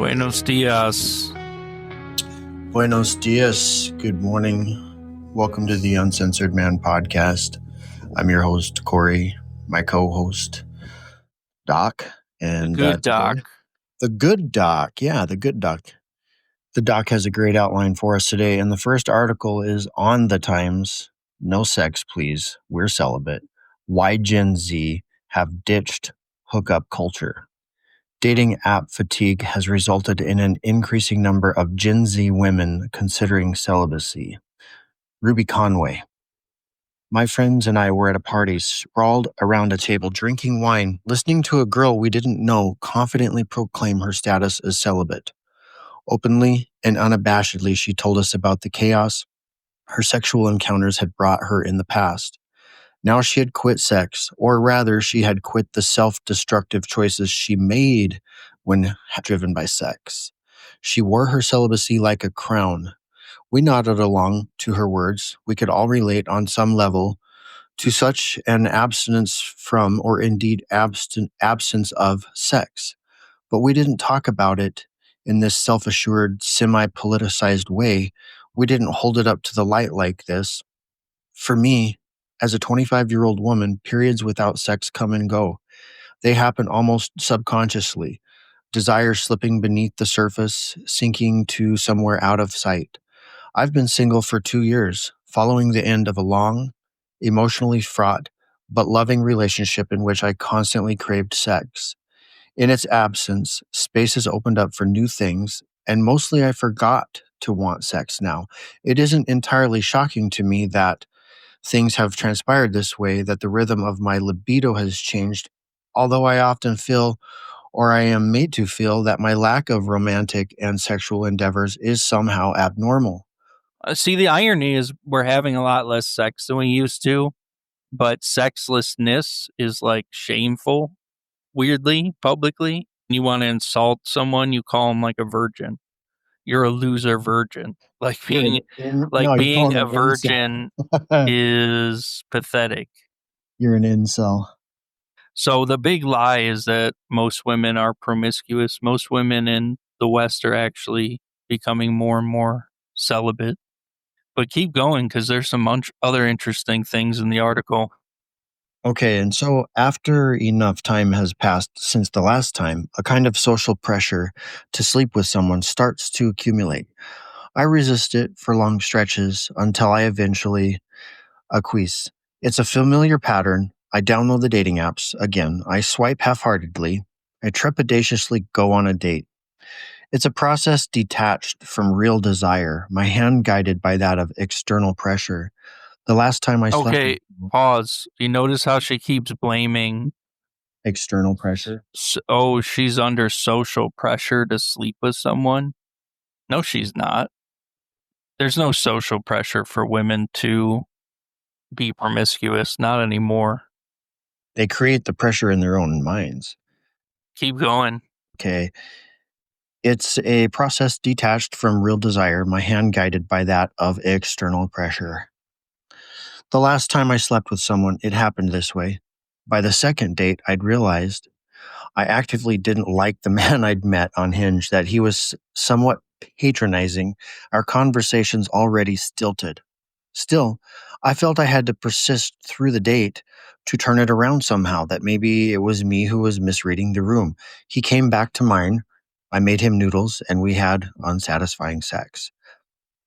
Buenos dias. Buenos dias. Good morning. Welcome to the Uncensored Man podcast. I'm your host, Corey, my co-host, Doc. And Good doc. The good doc. Yeah, the good doc. The doc has a great outline for us today. And the first article is on the Times. No sex, please. We're celibate. Why Gen Z have ditched hookup culture. Dating app fatigue has resulted in an increasing number of Gen Z women considering celibacy. Ruby Conway. My friends and I were at a party, sprawled around a table, drinking wine, listening to a girl we didn't know confidently proclaim her status as celibate. Openly and unabashedly, she told us about the chaos her sexual encounters had brought her in the past. Now she had quit sex, or rather, she had quit the self-destructive choices she made when driven by sex. She wore her celibacy like a crown. We nodded along to her words. We could all relate on some level to such an abstinence from, or indeed absence of, sex. But we didn't talk about it in this self-assured, semi-politicized way. We didn't hold it up to the light like this. For me, as a 25-year-old woman, periods without sex come and go. They happen almost subconsciously. Desire slipping beneath the surface, sinking to somewhere out of sight. I've been single for 2 years, following the end of a long, emotionally fraught, but loving relationship in which I constantly craved sex. In its absence, space has opened up for new things, and mostly I forgot to want sex now. It isn't entirely shocking to me that things have transpired this way, that the rhythm of my libido has changed, although I often feel, or I am made to feel, that my lack of romantic and sexual endeavors is somehow abnormal. See, the irony is we're having a lot less sex than we used to, but sexlessness is like shameful, weirdly, publicly. You want to insult someone, you call them like a virgin. You're a loser virgin. Like being a virgin is pathetic. You're an incel. So the big lie is that most women are promiscuous. Most women in the West are actually becoming more and more celibate. But keep going, because there's some other interesting things in the article. Okay, and so after enough time has passed since the last time, a kind of social pressure to sleep with someone starts to accumulate. I resist it for long stretches until I eventually acquiesce. It's a familiar pattern. I download the dating apps again. I swipe half-heartedly. I trepidatiously go on a date. It's a process detached from real desire, my hand guided by that of external pressure. The last time I slept... Okay, pause. You notice how she keeps blaming external pressure? Oh, she's under social pressure to sleep with someone? No, she's not. There's no social pressure for women to be promiscuous, not anymore. They create the pressure in their own minds. Keep going. Okay. It's a process detached from real desire, my hand guided by that of external pressure. The last time I slept with someone, it happened this way. By the second date, I'd realized I actively didn't like the man I'd met on Hinge, that he was somewhat patronizing, our conversations already stilted. Still, I felt I had to persist through the date to turn it around somehow, that maybe it was me who was misreading the room. He came back to mine. I made him noodles, and we had unsatisfying sex.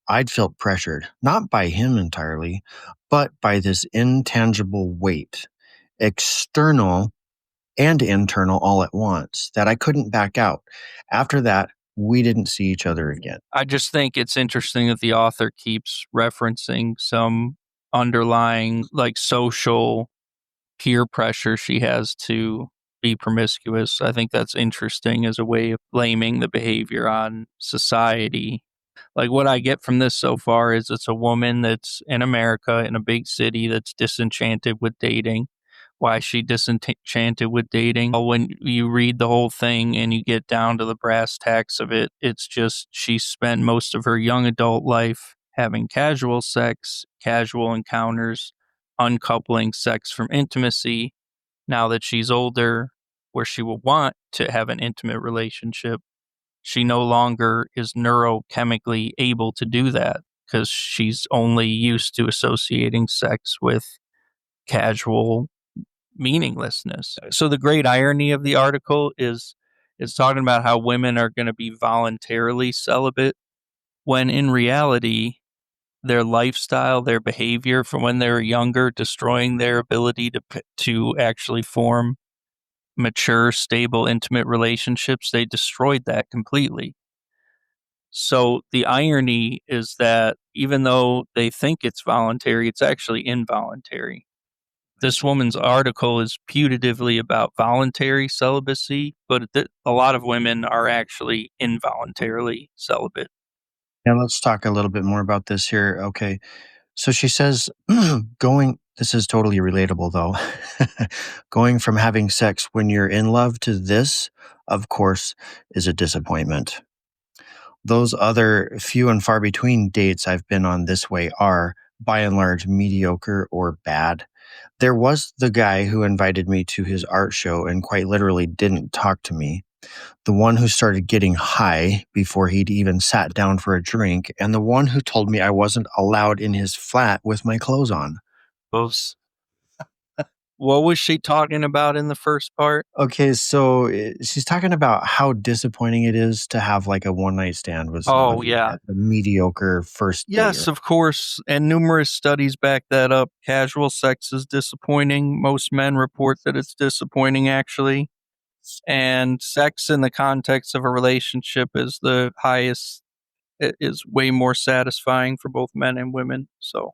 I'd felt pressured, not by him entirely, but by this intangible weight, external and internal all at once, that I couldn't back out. After that, we didn't see each other again. I just think it's interesting that the author keeps referencing some underlying, like, social peer pressure she has to be promiscuous. I think that's interesting as a way of blaming the behavior on society. Like, what I get from this so far is it's a woman that's in America, in a big city, that's disenchanted with dating. Why is she disenchanted with dating? Well, when you read the whole thing and you get down to the brass tacks of it, it's just she spent most of her young adult life having casual sex, casual encounters, uncoupling sex from intimacy. Now that she's older, where she will want to have an intimate relationship, she no longer is neurochemically able to do that because she's only used to associating sex with casual meaninglessness. So the great irony of the article is it's talking about how women are going to be voluntarily celibate when in reality their lifestyle, their behavior from when they were younger, destroying their ability to actually form mature, stable, intimate relationships, they destroyed that completely. So the irony is that even though they think it's voluntary, it's actually involuntary. This woman's article is putatively about voluntary celibacy, but a lot of women are actually involuntarily celibate. Now let's talk a little bit more about this here. Okay. So she says, this is totally relatable though. Going from having sex when you're in love to this, of course, is a disappointment. Those other few and far between dates I've been on this way are, by and large, mediocre or bad. There was the guy who invited me to his art show and quite literally didn't talk to me. The one who started getting high before he'd even sat down for a drink, and the one who told me I wasn't allowed in his flat with my clothes on. Both. What was she talking about in the first part? Okay, so she's talking about how disappointing it is to have like a one night stand with Oh, somebody yeah. at a mediocre first date. Yes, of course. And numerous studies back that up. Casual sex is disappointing. Most men report that it's disappointing, actually. And sex in the context of a relationship is the highest, it is way more satisfying for both men and women. So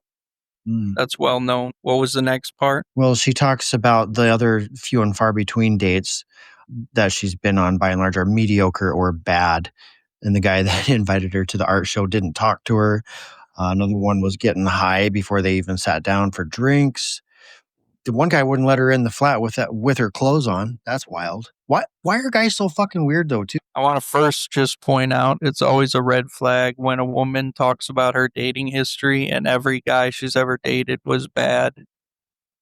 that's well known. What was the next part? Well, she talks about the other few and far between dates that she's been on, by and large, are mediocre or bad. And the guy that invited her to the art show didn't talk to her. Another one was getting high before they even sat down for drinks. The one guy wouldn't let her in the flat with her clothes on. That's wild. Why are guys so fucking weird though, too? I want to first just point out it's always a red flag when a woman talks about her dating history and every guy she's ever dated was bad.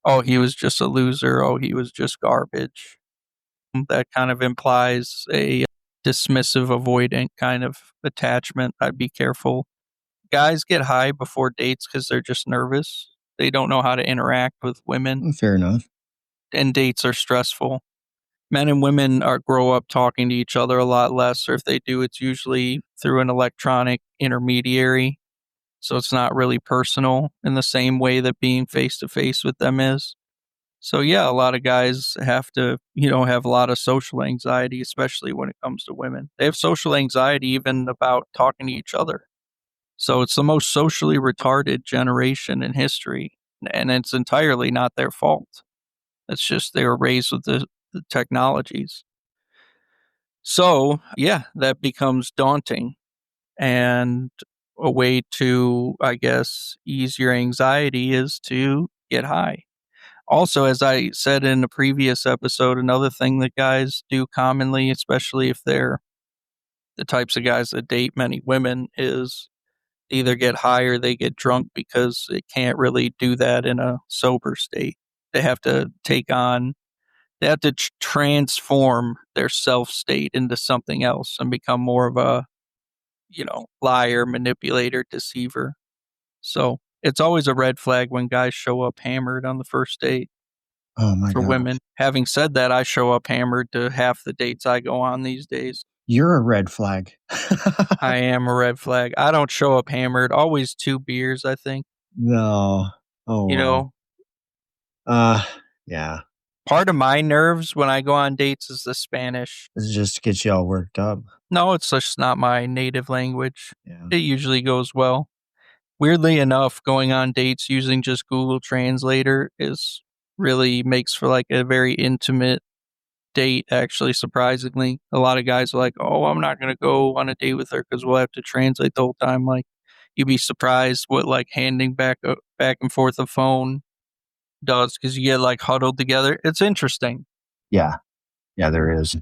Oh, he was just a loser. Oh, he was just garbage. That kind of implies a dismissive, avoidant kind of attachment. I'd be careful. Guys get high before dates because they're just nervous. They don't know how to interact with women, Fair enough. and dates are stressful. Men and women grow up talking to each other a lot less, or if they do, it's usually through an electronic intermediary. So it's not really personal in the same way that being face to face with them is. So yeah, a lot of guys have to, have a lot of social anxiety, especially when it comes to women. They have social anxiety even about talking to each other. So it's the most socially retarded generation in history, and it's entirely not their fault. It's just they were raised with the technologies. So yeah, that becomes daunting, and a way to, I guess, ease your anxiety is to get high. Also, as I said in a previous episode, another thing that guys do commonly, especially if they're the types of guys that date many women, is either get high or they get drunk because they can't really do that in a sober state. They have to transform their self state into something else and become more of a, liar, manipulator, deceiver. So it's always a red flag when guys show up hammered on the first date. Oh my For God. women. Having said that, I show up hammered to half the dates I go on these days. You're a red flag. I am a red flag. I don't show up hammered. Always 2 beers, I think. No. Oh, You wow. know, Yeah. part of my nerves when I go on dates is the Spanish. This just gets you all worked up. No, it's just not my native language. Yeah. It usually goes well. Weirdly enough, going on dates using just Google Translator is really makes for like a very intimate date, actually, surprisingly. A lot of guys are like, oh, I'm not going to go on a date with her because we'll have to translate the whole time. Like, you'd be surprised what like handing back and forth a phone does because you get like huddled together. It's interesting. Yeah. Yeah, there is.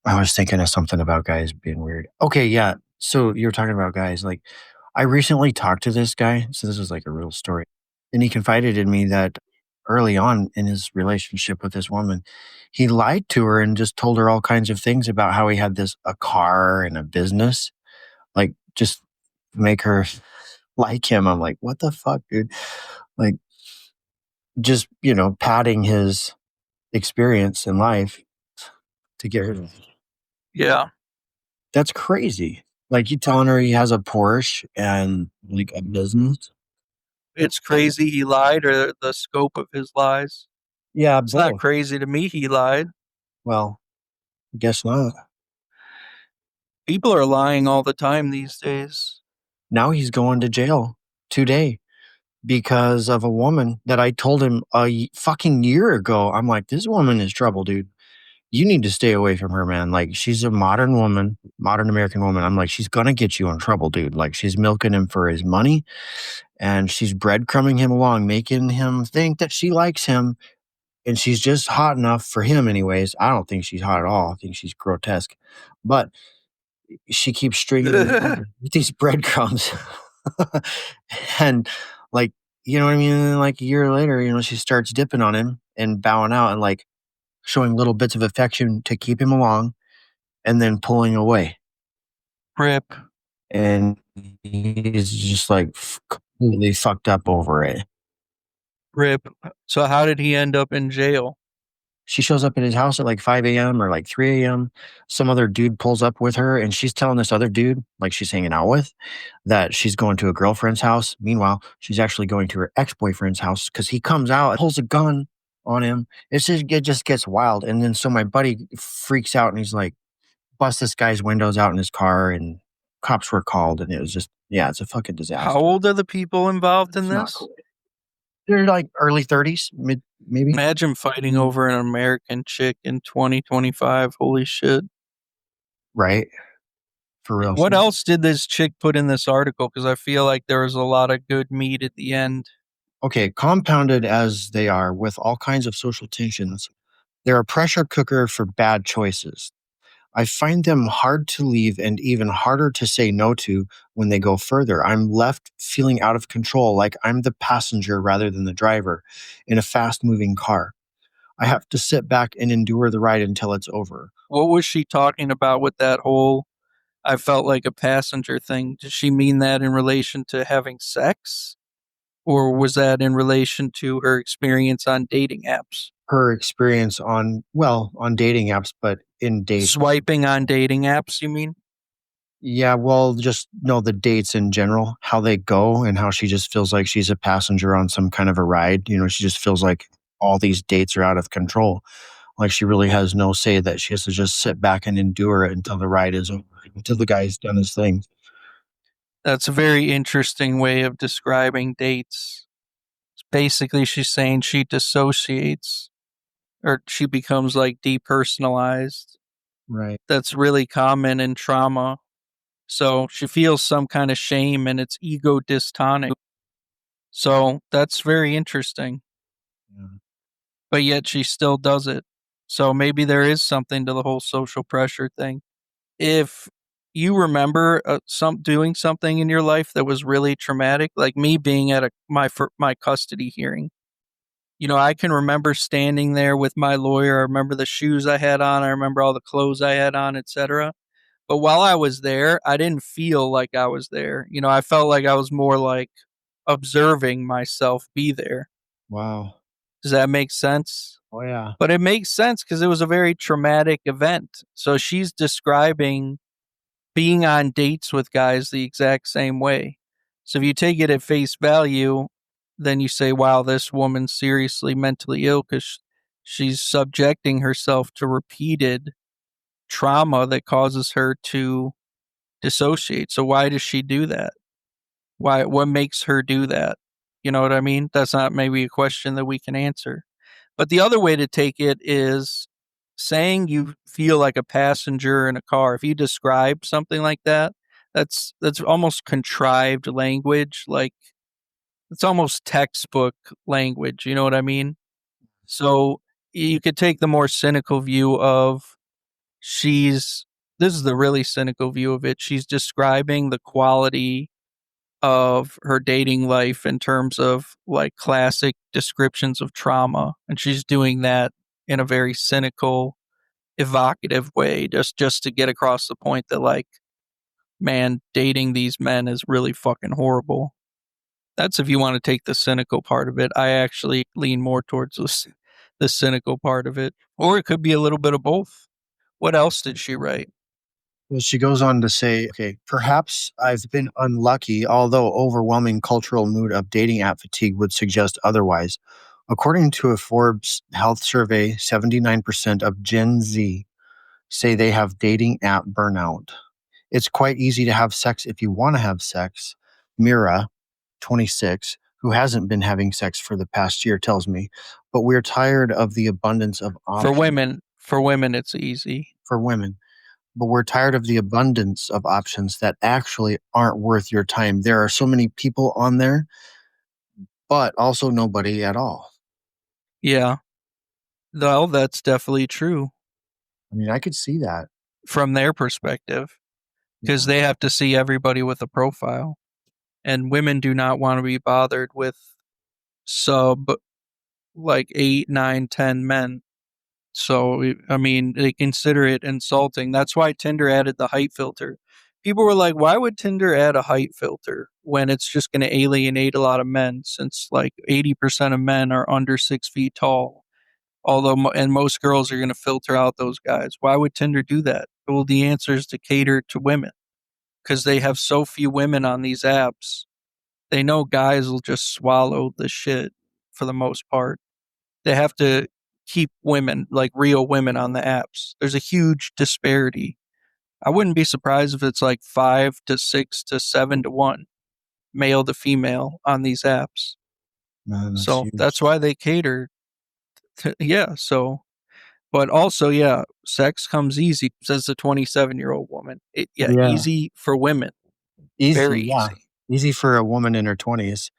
I was thinking of something about guys being weird. Okay, yeah. So you were talking about guys. Like, I recently talked to this guy. So this is like a real story. And he confided in me that early on in his relationship with this woman, he lied to her and just told her all kinds of things about how he had a car and a business, like just make her like him. I'm like, what the fuck, dude? Like, just, padding his experience in life to get her. Yeah. That's crazy. Like, you telling her he has a Porsche and like a business? It's crazy he lied, or the scope of his lies. Yeah, It's not both. crazy to me he lied. Well, I guess not. People are lying all the time these days. Now he's going to jail today because of a woman that I told him fucking year ago. I'm like, this woman is trouble, dude. You need to stay away from her, man. Like, she's a modern woman, modern American woman. I'm like, she's gonna get you in trouble, dude. Like, she's milking him for his money and she's breadcrumbing him along, making him think that she likes him. And she's just hot enough for him, anyways. I don't think she's hot at all. I think she's grotesque. But she keeps stringing him along with these breadcrumbs. And, like, you know what I mean? And then, like, a year later, she starts dipping on him and bowing out and, like, showing little bits of affection to keep him along and then pulling away. Rip. And he's just like completely fucked up over it. Rip. So how did he end up in jail? She shows up at his house at like 5 a.m. or like 3 a.m. Some other dude pulls up with her and she's telling this other dude, like she's hanging out with, that she's going to a girlfriend's house. Meanwhile, she's actually going to her ex-boyfriend's house because he comes out and pulls a gun on him. It just gets wild. And then so my buddy freaks out and he's like, bust this guy's windows out in his car and cops were called and it was just, yeah, it's a fucking disaster. How old are the people involved in It's not this? cool. They're like early 30s, maybe. Imagine fighting over an American chick in 2025. Holy shit. Right. For real. What else did this chick put in this article? Because I feel like there was a lot of good meat at the end. Okay, compounded as they are with all kinds of social tensions, they're a pressure cooker for bad choices. I find them hard to leave and even harder to say no to when they go further. I'm left feeling out of control, like I'm the passenger rather than the driver in a fast moving car. I have to sit back and endure the ride until it's over. What was she talking about with that whole I felt like a passenger thing? Did she mean that in relation to having sex? Or was that in relation to her experience on dating apps? Her experience on dating apps, but in dates. Swiping on dating apps, you mean? Yeah, well, just know the dates in general, how they go, and how she just feels like she's a passenger on some kind of a ride. She just feels like all these dates are out of control. Like she really has no say, that she has to just sit back and endure it until the ride is over, until the guy's done his thing. That's a very interesting way of describing dates. Basically, she's saying she dissociates or she becomes like depersonalized. Right. That's really common in trauma. So she feels some kind of shame and it's ego dystonic. So that's very interesting. Yeah. But yet she still does it. So maybe there is something to the whole social pressure thing. If you remember doing something in your life that was really traumatic, like me being at my custody hearing, I can remember standing there with my lawyer. I remember the shoes I had on. I remember all the clothes I had on, etc. But while I was there, I didn't feel like I was there. I felt like I was more like observing myself be there. Wow. Does that make sense? Oh, yeah. But it makes sense because it was a very traumatic event. So she's describing being on dates with guys the exact same way. So if you take it at face value, then you say, wow, this woman's seriously mentally ill because she's subjecting herself to repeated trauma that causes her to dissociate. So why does she do that? What makes her do that? You know what I mean? That's not maybe a question that we can answer. But the other way to take it is saying you feel like a passenger in a car. If you describe something like that, that's almost contrived language. Like it's almost textbook language. You know what I mean? So you could take the more cynical view of this is the really cynical view of it. She's describing the quality of her dating life in terms of like classic descriptions of trauma, and she's doing that in a very cynical, evocative way, just to get across the point that like, man, dating these men is really fucking horrible. That's if you want to take the cynical part of it. I actually lean more towards the cynical part of it, or it could be a little bit of both. What else did she write? Well, she goes on to say, okay, perhaps I've been unlucky, although overwhelming cultural mood of dating app fatigue would suggest otherwise. According to a Forbes health survey, 79% of Gen Z say they have dating app burnout. It's quite easy to have sex if you want to have sex. Mira, 26, who hasn't been having sex for the past year, tells me, but we're tired of the abundance of options For women, it's easy. for women. But we're tired of the abundance of options that actually aren't worth your time. There are so many people on there, but also nobody at all. Yeah, well, that's definitely true I mean, I could see that. from their perspective because Yeah. they have to see everybody with a profile, and women do not want to be bothered with sub like 8, 9, 10 men. So, I mean, they consider it insulting. That's why Tinder added the height filter. People were like, why would Tinder add a height filter when it's just going to alienate a lot of men since like 80% of men are under 6 feet tall? Although, and most girls are going to filter out those guys. Why would Tinder do that? Well, the answer is to cater to women because they have so few women on these apps. They know guys will just swallow the shit for the most part. They have to keep women, like real women, on the apps. There's a huge disparity. I wouldn't be surprised if it's like 5 to 6 to 7 to 1, male to female on these apps. Man, that's So that's huge. why they cater to, yeah. So, but also, yeah, sex comes easy, says the 27-year-old woman. Yeah, Yeah. easy for women, Easy. very Yeah. easy. Easy for a woman in her 20s.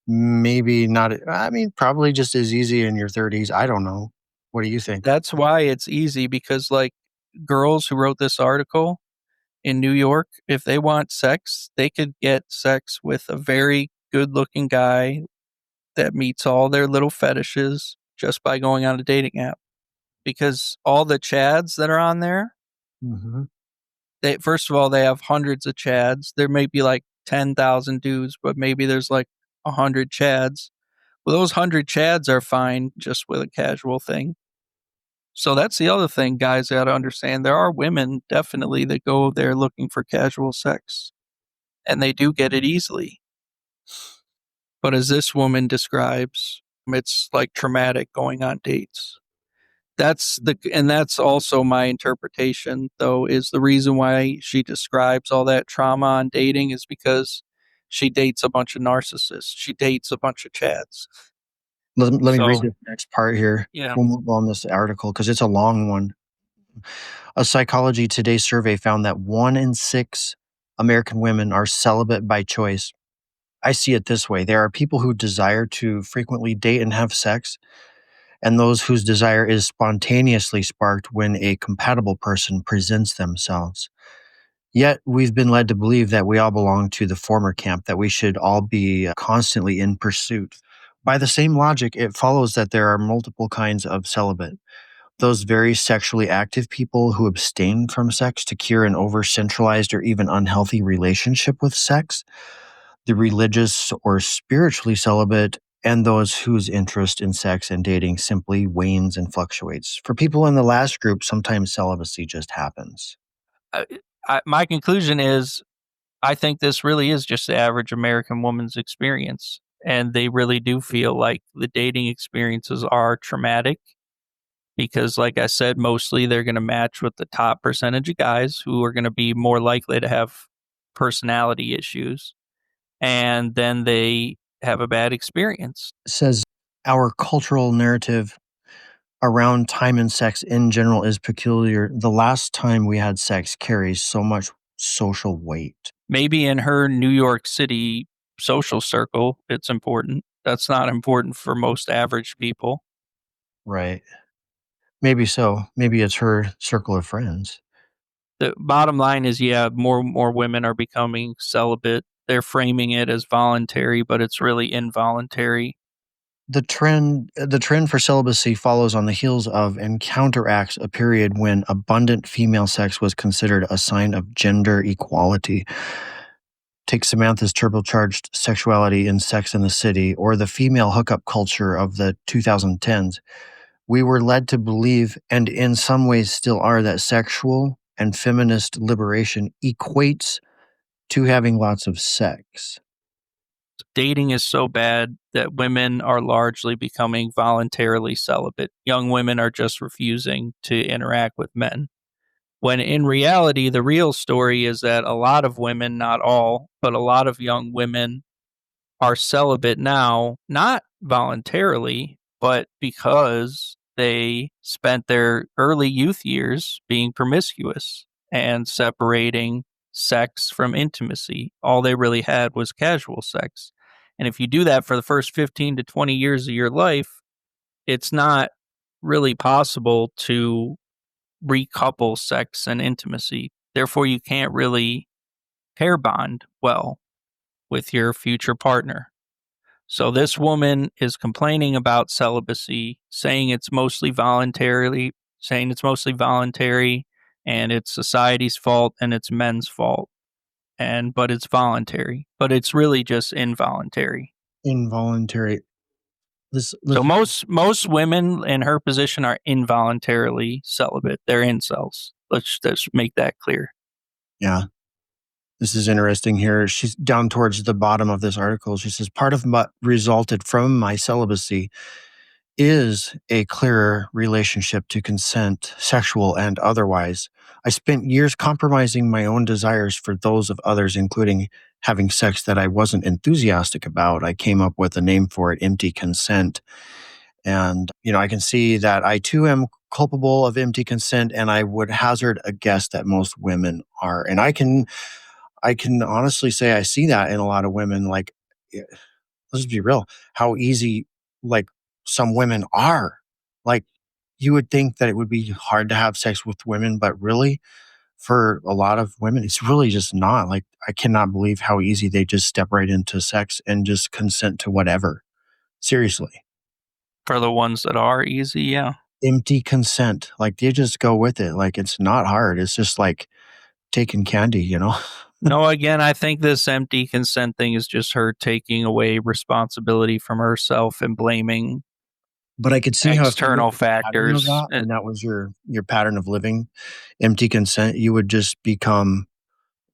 Maybe not. I mean, probably just as easy in your 30s. I don't know. What do you think? That's why it's easy because, like, girls who wrote this article in New York, if they want sex, they could get sex with a very good looking guy that meets all their little fetishes just by going on a dating app. Because all the chads that are on there, Hmm. they first of all, they have hundreds of chads. There may be like 10,000 dudes, but maybe there's like 100 chads. Well, those 100 chads are fine just with a casual thing. So that's the other thing guys got to understand. There are women definitely that go there looking for casual sex, and they do get it easily. But as this woman describes, it's like traumatic going on dates. And that's also my interpretation, though, is the reason why she describes all that trauma on dating is because she dates a bunch of narcissists. She dates a bunch of chads. Let me read So, the next part here. yeah, We'll move on this article because it's a long one. A Psychology Today survey found that 1 in 6 American women are celibate by choice. I see it this way: there are people who desire to frequently date and have sex, and those whose desire is spontaneously sparked when a compatible person presents themselves. Yet, we've been led to believe that we all belong to the former camp, that we should all be constantly in pursuit. By the same logic, it follows that there are multiple kinds of celibate: those very sexually active people who abstain from sex to cure an over centralized or even unhealthy relationship with sex, the religious or spiritually celibate, and those whose interest in sex and dating simply wanes and fluctuates. For people in the last group, sometimes celibacy just happens. I, my conclusion is I think this really is just the average American woman's experience. And they really do feel like the dating experiences are traumatic because, like I said, mostly they're going to match with the top percentage of guys who are going to be more likely to have personality issues. And then they have a bad experience. It says our cultural narrative around time and sex in general is peculiar. The last time we had sex carries so much social weight. Maybe in her New York City social circle, it's important. That's not important for most average people. Right. Maybe so. Maybe it's her circle of friends. The bottom line is, yeah, more women are becoming celibate, they're framing it as voluntary, but it's really involuntary. The trend for celibacy follows on the heels of and counteracts a period when abundant female sex was considered a sign of gender equality. Take Samantha's turbocharged sexuality in Sex and the City or the female hookup culture of the 2010s. We were led to believe, and in some ways still are, that sexual and feminist liberation equates to having lots of sex. Dating is so bad that women are largely becoming voluntarily celibate. Young women are just refusing to interact with men. When in reality, the real story is that a lot of women, not all, but a lot of young women are celibate now, not voluntarily, but because they spent their early youth years being promiscuous and separating sex from intimacy. All they really had was casual sex. And if you do that for the first 15 to 20 years of your life, it's not really possible to recouple sex and intimacy. Therefore, you can't really pair bond well with your future partner. So this woman is complaining about celibacy, saying it's mostly voluntary and it's society's fault and it's men's fault. But it's voluntary, but it's really just involuntary. Involuntary. So Listen, most women in her position are involuntarily celibate. They're incels. Let's just make that clear. yeah, this is interesting here. She's down towards the bottom of this article. She says, part of what resulted from my celibacy is a clearer relationship to consent, sexual and otherwise. I spent years compromising my own desires for those of others, including having sex that I wasn't enthusiastic about. I came up with a name for it, empty consent. And, I can see that I too am culpable of empty consent, and I would hazard a guess that most women are. And I can honestly say I see that in a lot of women. Like, let's be real, how easy, like, some women are. Like, you would think that it would be hard to have sex with women, but really, for a lot of women, it's really just not. Like, I cannot believe how easy they just step right into sex and just consent to whatever. Seriously. For the ones that are easy, yeah. Empty consent. Like, they just go with it. Like, it's not hard. It's just like taking candy? No, again, I think this empty consent thing is just her taking away responsibility from herself and blaming But I could see how if you had external a pattern of factors. that and that was your pattern of living, empty consent, you would just become,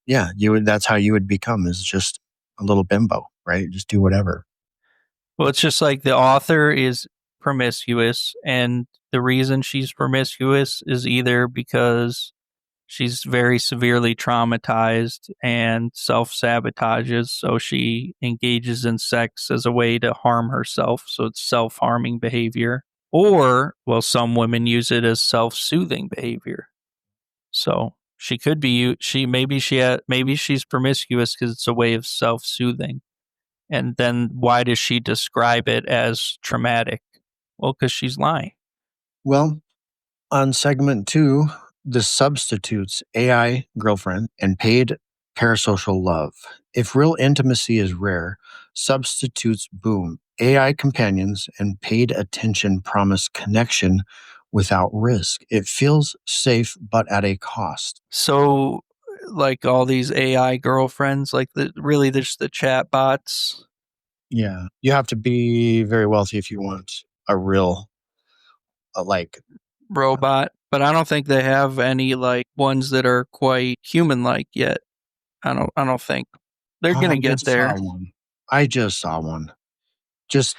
yeah, that's how you would become, is just a little bimbo, right? Just do whatever. Well, it's just like the author is promiscuous, and the reason she's promiscuous is either because she's very severely traumatized and self sabotages, so she engages in sex as a way to harm herself. So it's self harming behavior. Or, well, some women use it as self soothing behavior. So she could be, maybe she's promiscuous because it's a way of self soothing. And then why does she describe it as traumatic? Well, because she's lying. Well, on segment 2, the substitutes AI girlfriend and paid parasocial love. If real intimacy is rare, substitutes boom. AI companions and paid attention promise connection without risk. It feels safe, but at a cost. So, like all these AI girlfriends, like really, there's the chat bots, Yeah. You have to be very wealthy if you want a real, like, robot, but I don't think they have any like ones that are quite human like yet. I don't think they're I gonna get just saw there. one. I just saw one.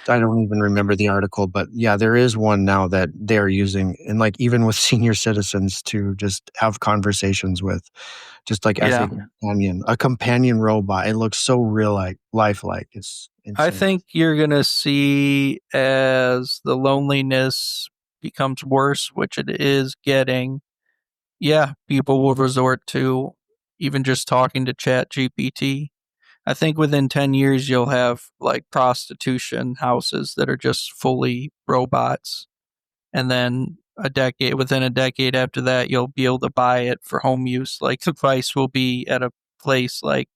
I don't even remember the article, but yeah, there is one now that they're using, and like even with senior citizens to just have conversations with, just like as Yeah. a companion robot. It looks so real, like lifelike. It's I insane. think you're gonna see as the loneliness becomes worse, which it is getting. Yeah, people will resort to even just talking to Chat GPT. I think within 10 years, you'll have like prostitution houses that are just fully robots. And then within a decade after that, you'll be able to buy it for home use. Like the price will be at a place like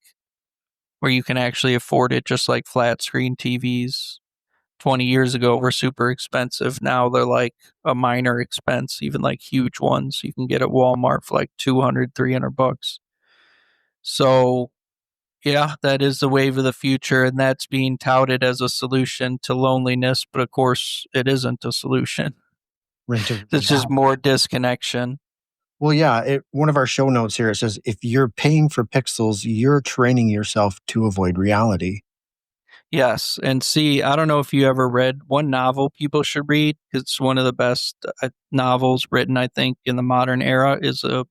where you can actually afford it, just like flat screen TVs 20 years ago were super expensive. Now they're like a minor expense, even like huge ones you can get at Walmart for like 200, $300. So, yeah, that is the wave of the future, and that's being touted as a solution to loneliness, but of course, it isn't a solution. Rent a It's just robot. more disconnection. Well, yeah, one of our show notes here, it says if you're paying for pixels, you're training yourself to avoid reality. Yes, and see, I don't know if you ever read one novel people should read. It's one of the best novels written, I think, in the modern era. Is a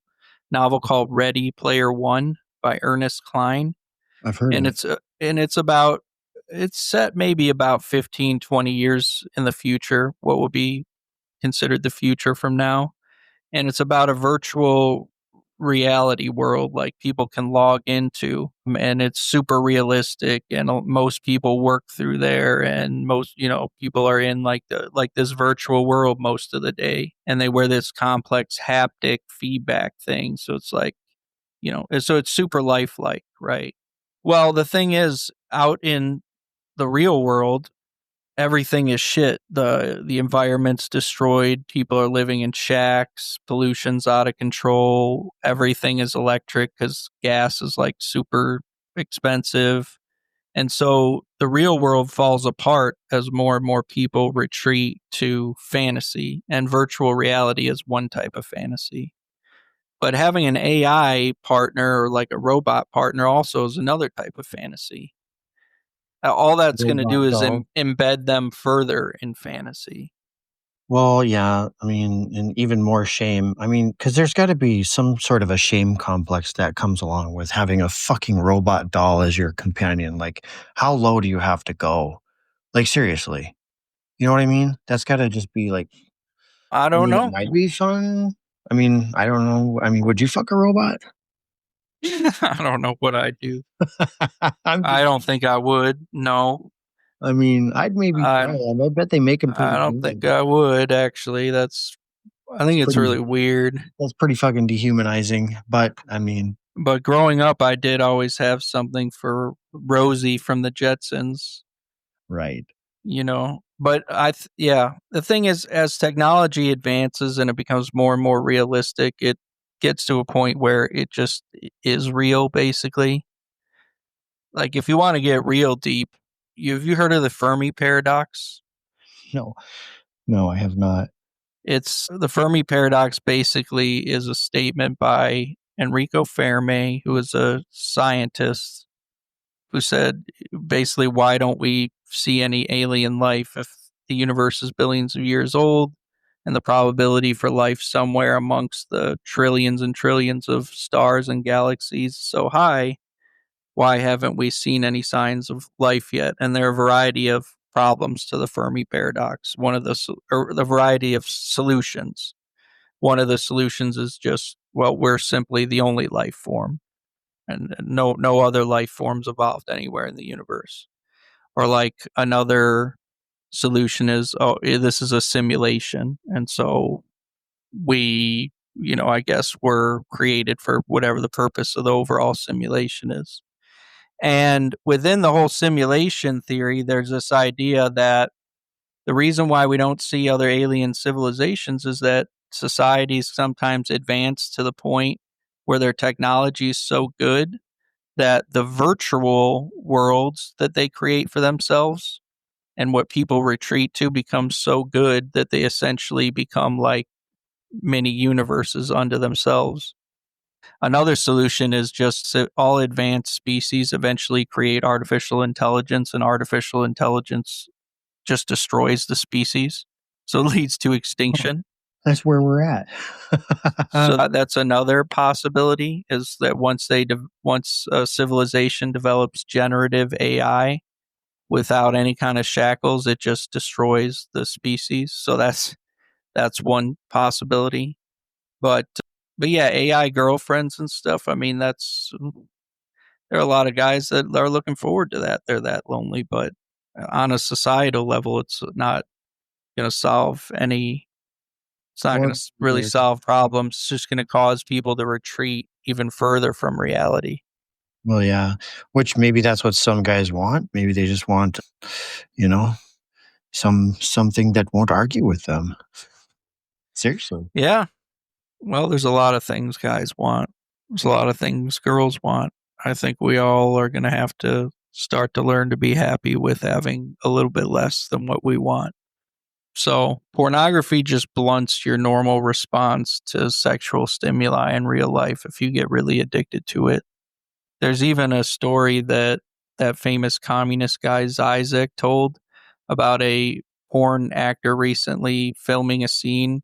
novel called Ready Player One by Ernest Cline, I've heard of and it. it's set maybe about 15, 20 years in the future, what would be considered the future from now, and it's about a virtual reality world like people can log into, and it's super realistic, and most people work through there, and most people are in like this virtual world most of the day, and they wear this complex haptic feedback thing, so it's like, so it's super lifelike, right? Well, the thing is, out in the real world, everything is shit. The environment's destroyed. People are living in shacks. Pollution's out of control. Everything is electric because gas is like super expensive. And so the real world falls apart as more and more people retreat to fantasy. And virtual reality is one type of fantasy. But having an AI partner or like a robot partner also is another type of fantasy. All that's going to do Robot is dog. embed them further in fantasy. Well, yeah, I mean, and even more shame. I mean, because there's got to be some sort of a shame complex that comes along with having a fucking robot doll as your companion. Like, how low do you have to go? Like, seriously. You know what I mean? That's got to just be like, I I don't mean, it know. might be fun. I mean, I don't know. I mean, would you fuck a robot? I don't know what I do. I'm I just, don't think I would. No, I mean, I'd maybe try I it. I bet they make them I pretty don't think good. I would actually. I It's think it's pretty, really weird. that's pretty fucking dehumanizing. But I mean, But growing up, I did always have something for Rosie from the Jetsons. right. But yeah, the thing is, as technology advances and it becomes more and more realistic, it gets to a point where it just is real, basically. Like if you want to get real deep, have you heard of the Fermi paradox? No, no, I have not. It's the Fermi paradox basically is a statement by Enrico Fermi, who is a scientist, who said basically, why don't we see any alien life if the universe is billions of years old and the probability for life somewhere amongst the trillions and trillions of stars and galaxies is so high? Why haven't we seen any signs of life yet? And there are a variety of problems to the Fermi paradox. One of or the variety of solutions. One of the solutions is just, well, we're simply the only life form, and no other life forms evolved anywhere in the universe. Or like another solution is, oh, this is a simulation, and so I guess we're created for whatever the purpose of the overall simulation is. And within the whole simulation theory, there's this idea that the reason why we don't see other alien civilizations is that societies sometimes advance to the point where their technology is so good that the virtual worlds that they create for themselves and what people retreat to becomes so good that they essentially become like mini universes unto themselves. Another solution is just all advanced species eventually create artificial intelligence, and artificial intelligence just destroys the species. So it leads to extinction. That's where we're at. So that's another possibility, is that once a civilization develops generative AI without any kind of shackles, it just destroys the species. So that's one possibility. But yeah, AI girlfriends and stuff. I mean, there are a lot of guys that are looking forward to that. They're that lonely, but on a societal level, it's not going to solve any. It's not going Or to really solve problems. It's just going to cause people to retreat even further from reality. Well, yeah, which maybe that's what some guys want. Maybe they just want, you know, something that won't argue with them. Seriously. Yeah. Well, there's a lot of things guys want. There's a lot of things girls want. I think we all are going to have to start to learn to be happy with having a little bit less than what we want. So, pornography just blunts your normal response to sexual stimuli in real life if you get really addicted to it. There's even a story that that famous communist guy Zizek told about a porn actor recently filming a scene,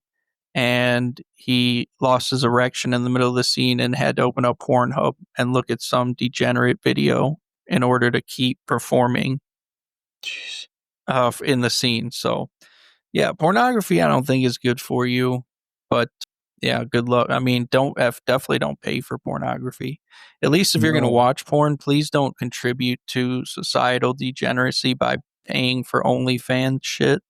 and he lost his erection in the middle of the scene and had to open up Pornhub and look at some degenerate video in order to keep performing Jeez. in the scene. So, yeah, pornography I don't think is good for you, but yeah, good luck. I mean, definitely don't pay for pornography. At least if you're going to No. watch porn, please don't contribute to societal degeneracy by paying for OnlyFans shit.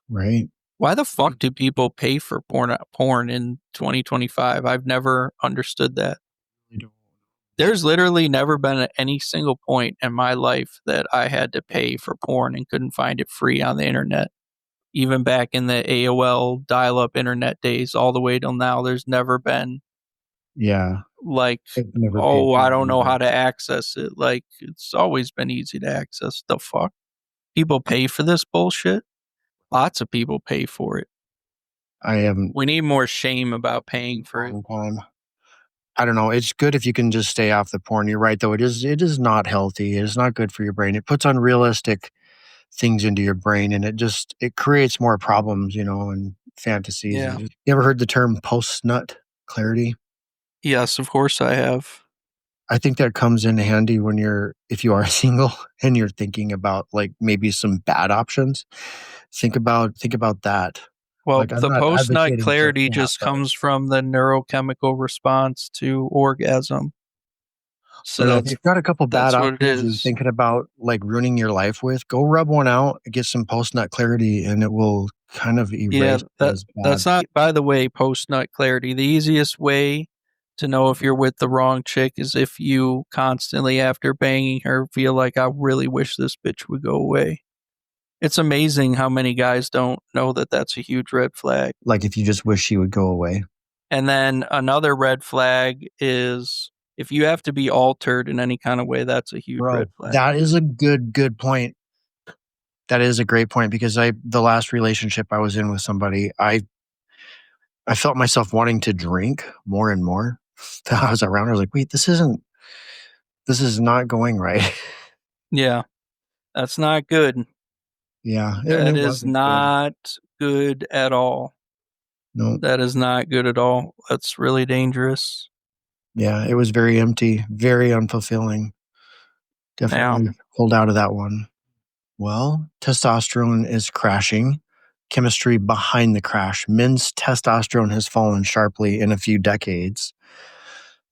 Right. Why the fuck do people pay for porn in 2025? I've never understood that. You don't- There's literally never been any single point in my life that I had to pay for porn and couldn't find it free on the internet. Even back in the AOL dial up internet days, all the way till now, there's never been Yeah. like, I've never paid oh, for I it don't know either. how to access it. Like, it's always been easy to access. The fuck? People pay for this bullshit? Lots of people pay for it. I haven't We need more shame about paying for it. long time. I don't know. It's good if you can just stay off the porn. You're right, though. It is not healthy. It is not good for your brain. It puts unrealistic things into your brain, and it creates more problems, and fantasies. Yeah. And you ever heard the term post nut clarity? Yes, of course I have. I think that comes in handy if you are single and you're thinking about like maybe some bad options. Think about that. Well, Like I'm the not post nut advocating to clarity have just comes those, from the neurochemical response to orgasm. So but if you've got a couple bad that's what it options you're is. thinking about like ruining your life with, go rub one out, get some post nut clarity, and it will kind of Yeah, erase those that's bad. not, by the way, post nut clarity. The easiest way to know if you're with the wrong chick is if you constantly, after banging her, feel like I really wish this bitch would go away. It's amazing how many guys don't know that that's a huge red flag. Like if you just wish she would go away. And then another red flag is if you have to be altered in any kind of way, that's a huge red Bro, flag. that is a good point. That is a great point because the last relationship I was in with somebody, I felt myself wanting to drink more and more. I was around. I was like, wait, this is not going right. Yeah, that's not good. Yeah, That it is wasn't good. not good at all. No, That is not good at all. That's really dangerous. yeah, it was very empty, very unfulfilling. Yeah, Definitely pulled out of that one. Well, testosterone is crashing. Chemistry behind the crash. Men's testosterone has fallen sharply in a few decades.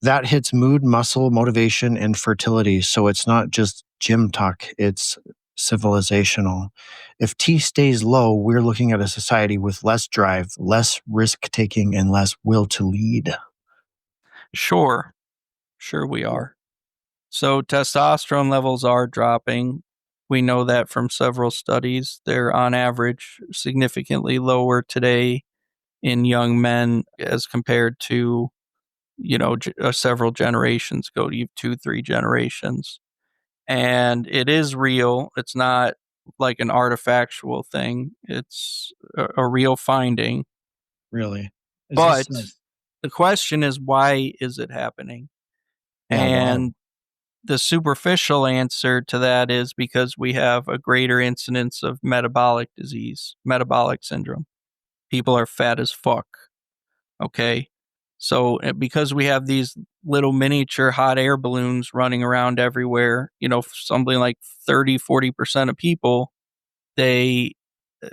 That hits mood, muscle, motivation, and fertility. So it's not just gym talk, it's civilizational. If T stays low, we're looking at a society with less drive, less risk taking, and less will to lead. sure. Sure, we are. So, testosterone levels are dropping. We know that from several studies. They're on average significantly lower today in young men as compared to, several generations ago, you 2, 3 generations. And it is real. It's not like an artifactual thing, it's a real finding. Really? Is this, But the question is, why is it happening? yeah, why? And the superficial answer to that is because we have a greater incidence of metabolic disease, metabolic syndrome. People are fat as fuck. Okay. So, because we have these little miniature hot air balloons running around everywhere, something like 30-40% of people, they,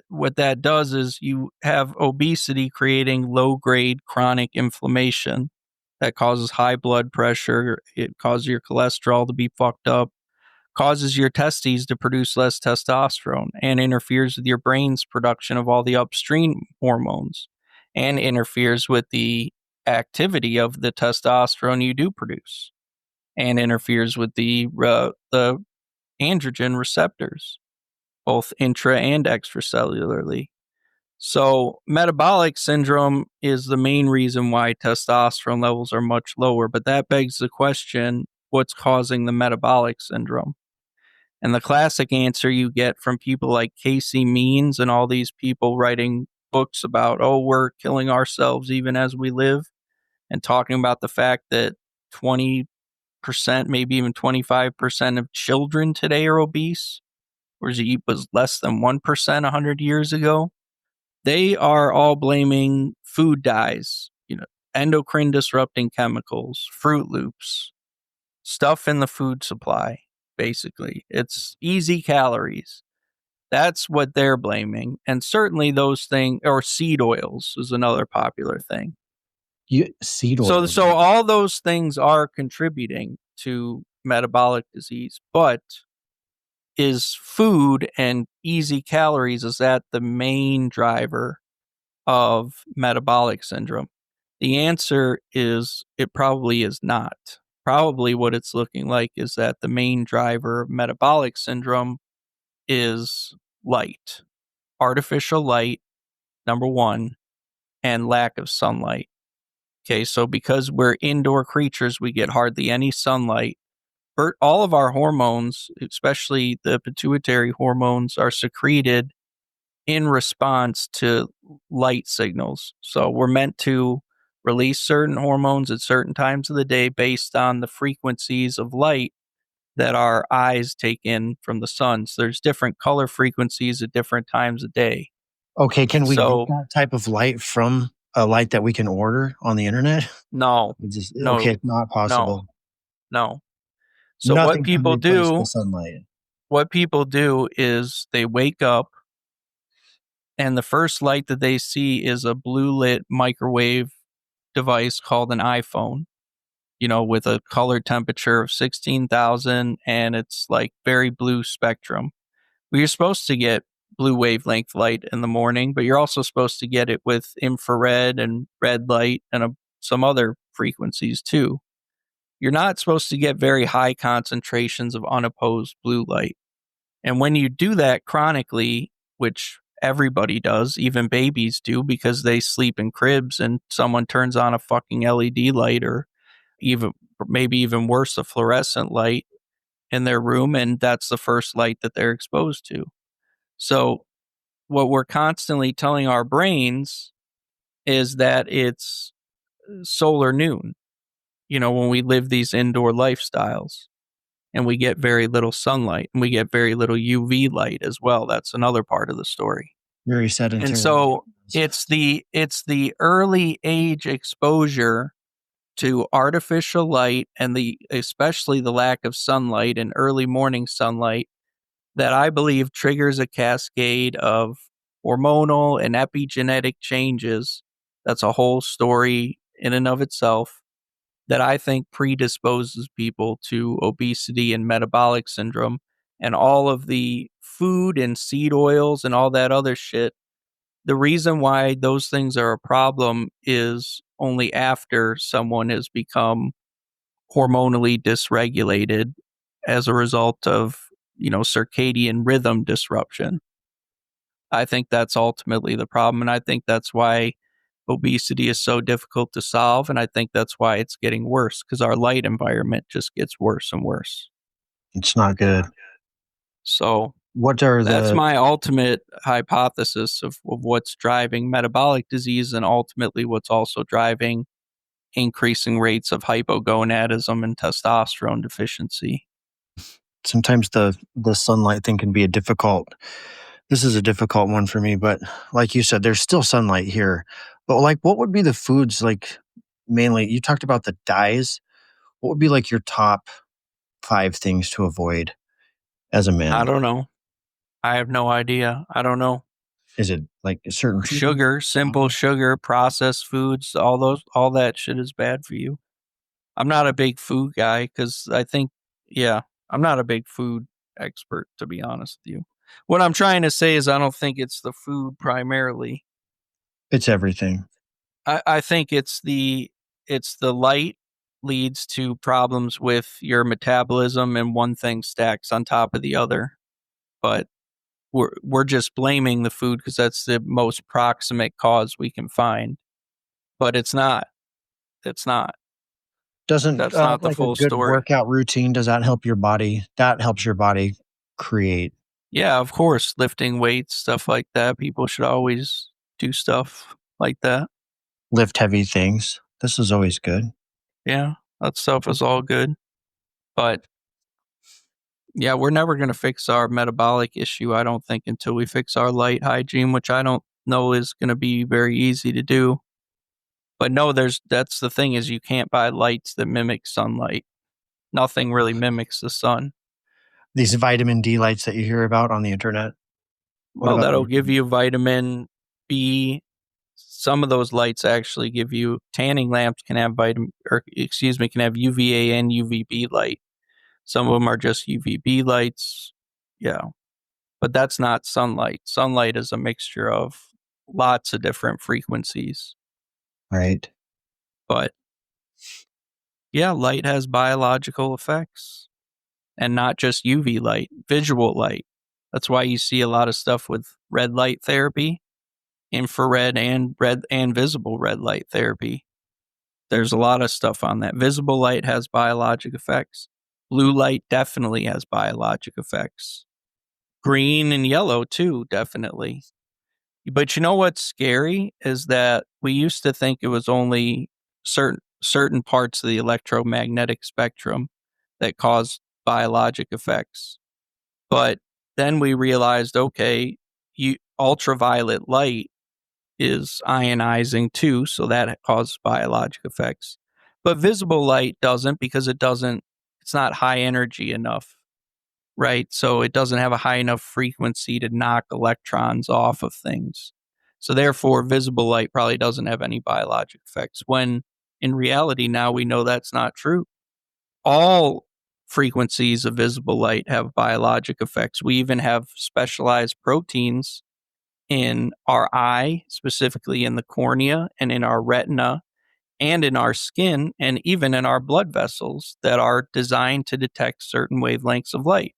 what that does is you have obesity creating low grade chronic inflammation that causes high blood pressure. It causes your cholesterol to be fucked up, causes your testes to produce less testosterone, and interferes with your brain's production of all the upstream hormones, and interferes with the activity of the testosterone you do produce. and interferes with the androgen receptors, both intra and extracellularly. So, metabolic syndrome is the main reason why testosterone levels are much lower. But that begs the question, what's causing the metabolic syndrome? And the classic answer you get from people like Casey Means and all these people writing books about, oh, we're killing ourselves even as we live, and talking about the fact that 20%, maybe even 25% of children today are obese, whereas it was less than 1% 100 years ago. They are all blaming food dyes, endocrine disrupting chemicals, Fruit Loops, stuff in the food supply, basically. It's easy calories. That's what they're blaming. And certainly those things, or seed oils is another popular thing. Seed So, oils. so all those things are contributing to metabolic disease, but is food and easy calories, is that the main driver of metabolic syndrome? The answer is it probably is not. Probably what it's looking like is that the main driver of metabolic syndrome is light, artificial light, number one, and lack of sunlight. Okay, so because we're indoor creatures, we get hardly any sunlight. All of our hormones, especially the pituitary hormones, are secreted in response to light signals. So we're meant to release certain hormones at certain times of the day based on the frequencies of light that our eyes take in from the sun. So there's different color frequencies at different times of day. Okay, can we get So that type of light from a light that we can order on the internet? no, Okay, no, it's not no, possible. no. So Nothing can replace the sunlight. what people do is they wake up and the first light that they see is a blue lit microwave device called an iPhone, with a color temperature of 16,000, and it's like very blue spectrum. Well, you're supposed to get blue wavelength light in the morning, but you're also supposed to get it with infrared and red light and some other frequencies too. You're not supposed to get very high concentrations of unopposed blue light. And when you do that chronically, which everybody does, even babies do, because they sleep in cribs and someone turns on a fucking LED light, or even maybe even worse, a fluorescent light in their room, and that's the first light that they're exposed to. So what we're constantly telling our brains is that it's solar noon, when we live these indoor lifestyles and we get very little sunlight and we get very little UV light as well. That's another part of the story. Very And sedentary. so it's the early age exposure to artificial light and especially the lack of sunlight and early morning sunlight that I believe triggers a cascade of hormonal and epigenetic changes. That's a whole story in and of itself, that I think predisposes people to obesity and metabolic syndrome. And all of the food and seed oils and all that other shit, the reason why those things are a problem is only after someone has become hormonally dysregulated as a result of, circadian rhythm disruption. I think that's ultimately the problem. And I think that's why obesity is so difficult to solve. And I think that's why it's getting worse, because our light environment just gets worse and worse. It's not good. So What are that's the my ultimate hypothesis of what's driving metabolic disease, and ultimately what's also driving increasing rates of hypogonadism and testosterone deficiency. sometimes the sunlight thing can be this is a difficult one for me, but like you said, there's still sunlight here. But like what would be the foods, like mainly you talked about the dyes. What would be like your top 5 things to avoid as a I man? don't know. I have no idea. I don't know. Is it like a certain food? Sugar, simple sugar, processed foods, all that shit is bad for you. I'm not a big food guy because I'm not a big food expert, to be honest with you. What I'm trying to say is I don't think it's the food primarily. It's everything. I think it's the light leads to problems with your metabolism, and one thing stacks on top of the other. But we're just blaming the food because that's the most proximate cause we can find. But it's not. It's not. Doesn't That's not the like a full good story. workout routine, does that help your body? That helps your body create, Yeah, of course, lifting weights, stuff like that. People should always do stuff like that. lift heavy things. This is always good. Yeah, that stuff is all good. But yeah, we're never going to fix our metabolic issue, I don't think, until we fix our light hygiene, which I don't know is going to be very easy to do. But no, that's the thing is you can't buy lights that mimic sunlight. Nothing really mimics the sun. These vitamin D lights that you hear about on the internet. What Well, about that'll those? give you vitamin B. Some of those lights actually give you tanning lamps can have can have UVA and UVB light. Some of them are just UVB lights. Yeah. But that's not sunlight. Sunlight is a mixture of lots of different frequencies. Right. But yeah, light has biological effects and not just UV light, visual light. That's why you see a lot of stuff with red light therapy, infrared and red and visible red light therapy. There's a lot of stuff on that. Visible light has biologic effects. Blue light definitely has biologic effects. Green and yellow too, definitely. But you know what's scary is that we used to think it was only certain parts of the electromagnetic spectrum that caused biologic effects. But then we realized, okay, ultraviolet light is ionizing too, so that causes biologic effects. But visible light doesn't because it's not high energy enough, right? So it doesn't have a high enough frequency to knock electrons off of things. So therefore, visible light probably doesn't have any biologic effects. When in reality, now we know that's not true. All frequencies of visible light have biologic effects. We even have specialized proteins in our eye, specifically in the cornea and in our retina and in our skin and even in our blood vessels that are designed to detect certain wavelengths of light.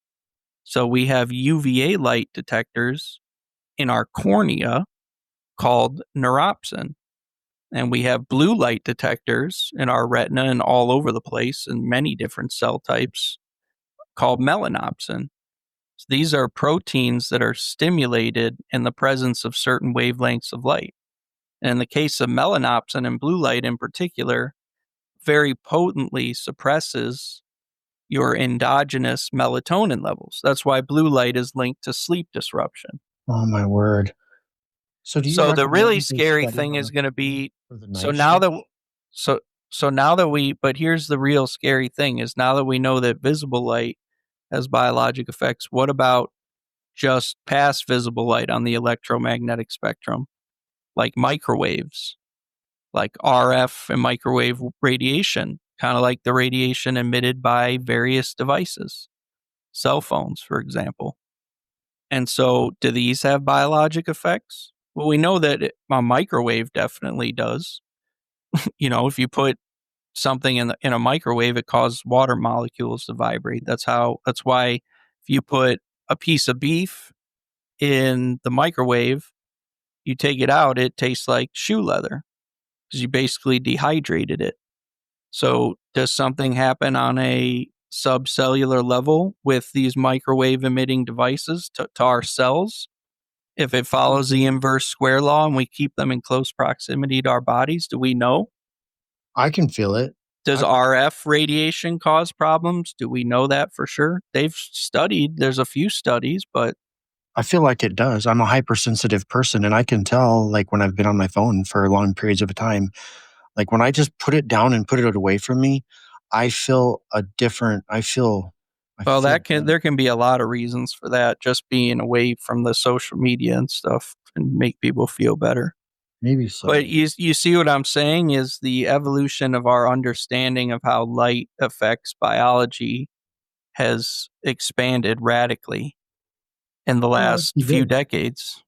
So we have UVA light detectors in our cornea called neuropsin. And we have blue light detectors in our retina and all over the place in many different cell types called melanopsin. So these are proteins that are stimulated in the presence of certain wavelengths of light. And in the case of melanopsin and blue light in particular, very potently suppresses your endogenous melatonin levels. That's why blue light is linked to sleep disruption. Oh my word. So do you So the really recommend this scary study thing on is the going to phone be for the so night now shift? that so so now that we but here's the real scary thing is now that we know that visible light has biologic effects, what about just past visible light on the electromagnetic spectrum, like microwaves, like RF and microwave radiation, kind of like the radiation emitted by various devices, cell phones, for example. And so, do these have biologic effects? Well, we know that a microwave definitely does. If you put something in a microwave, it causes water molecules to vibrate. That's why if you put a piece of beef in the microwave, you take it out, it tastes like shoe leather because you basically dehydrated it. So, does something happen on a subcellular level with these microwave emitting devices to our cells? If it follows the inverse square law and we keep them in close proximity to our bodies, do we know? I can feel it. Does I, RF radiation cause problems? Do we know that for sure? There's a few studies, but I feel like it does. I'm a hypersensitive person and I can tell like when I've been on my phone for long periods of time, like when I just put it down and put it away from me, I feel a different I well, feel better. there can be a lot of reasons for that. Just being away from the social media and stuff can make people feel better. Maybe But so. you see what I'm saying is the evolution of our understanding of how light affects biology has expanded radically in the Oh, last that's few good. decades.